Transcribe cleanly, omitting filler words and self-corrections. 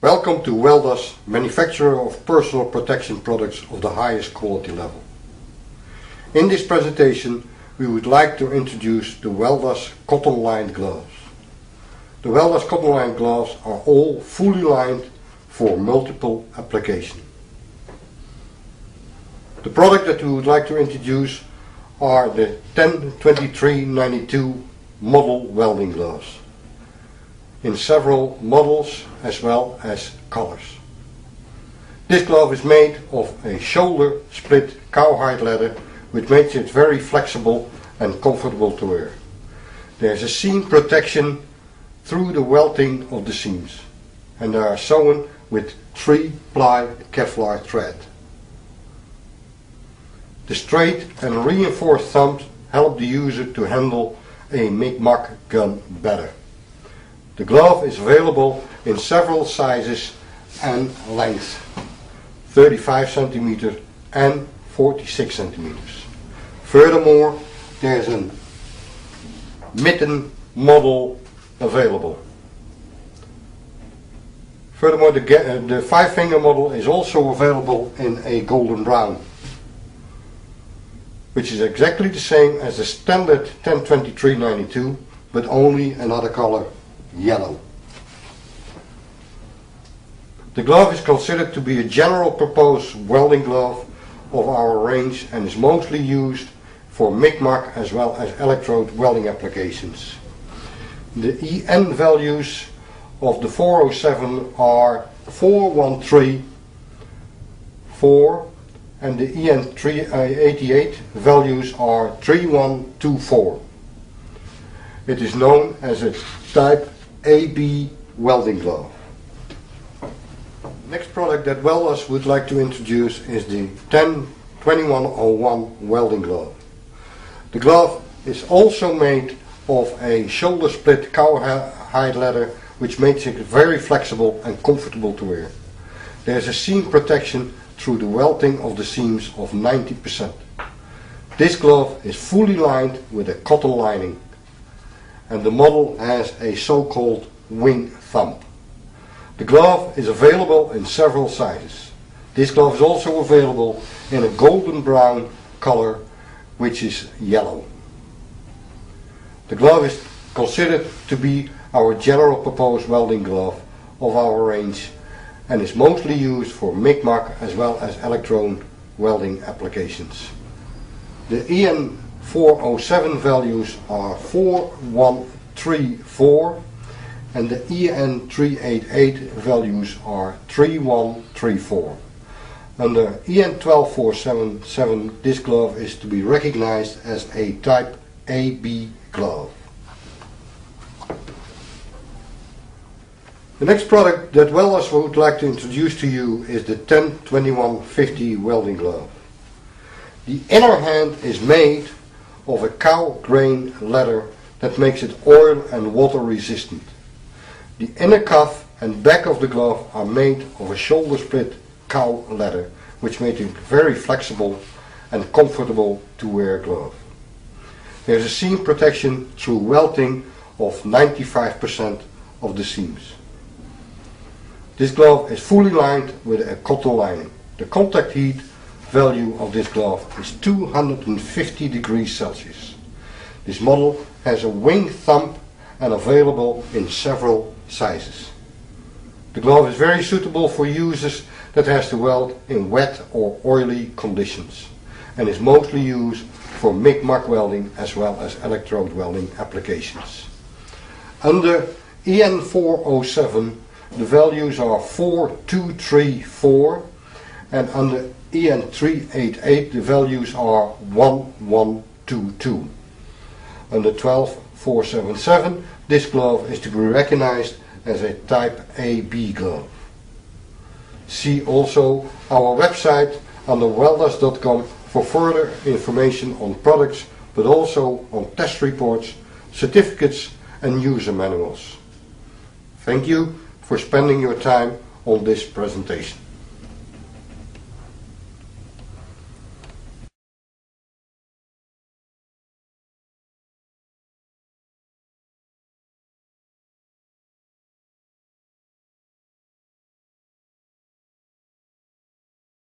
Welcome to Weldas, manufacturer of personal protection products of the highest quality level. In this presentation we would like to introduce the Weldas cotton lined gloves. The Weldas cotton lined gloves are all fully lined for multiple application. The product that we would like to introduce are the 10-23-92 model welding gloves, in several models as well as colors. This glove is made of a shoulder split cowhide leather, which makes it very flexible and comfortable to wear. There is a seam protection through the welting of the seams, and they are sewn with 3-ply Kevlar thread. The straight and reinforced thumbs help the user to handle a MIG-MAG gun better. The glove is available in several sizes and lengths, 35 cm and 46 cm. Furthermore, there is a mitten model available. Furthermore, the 5-finger model is also available in a golden brown, which is exactly the same as the standard 10-23-92, but only another color, yellow. The glove is considered to be a general purpose welding glove of our range and is mostly used for MIG-MAG as well as electrode welding applications. The EN values of the 407 are 4134 and the EN 388 values are 3124. It is known as a type AB welding glove. Next product that Weldas would like to introduce is the 10-2101 welding glove. The glove is also made of a shoulder split cowhide leather, which makes it very flexible and comfortable to wear. There is a seam protection through the welting of the seams of 90%. This glove is fully lined with a cotton lining, and the model has a so-called wing thumb. The glove is available in several sizes. This glove is also available in a golden brown color, which is yellow. The glove is considered to be our general purpose welding glove of our range and is mostly used for MIG-MAG as well as electrode welding applications. The EN 407 values are 4134 and the EN 388 values are 3134. Under EN 12477 this glove is to be recognized as a type AB glove. The next product that Weldas would like to introduce to you is the 10-2150 welding glove. The inner hand is made of a cow grain leather that makes it oil and water resistant. The inner cuff and back of the glove are made of a shoulder split cow leather, which makes it very flexible and comfortable to wear glove. There is a seam protection through welting of 95% of the seams. This glove is fully lined with a cotton lining. The contact heat value of this glove is 250 degrees Celsius. This model has a wing thumb and available in several sizes. The glove is very suitable for users that has to weld in wet or oily conditions and is mostly used for MIG-MAG welding as well as electrode welding applications. Under EN 407 the values are 4234 and under EN 388 the values are 1122. Under 12477 this glove is to be recognized as a type AB glove. See also our website under weldas.com for further information on products, but also on test reports, certificates and user manuals. Thank you for spending your time on this presentation.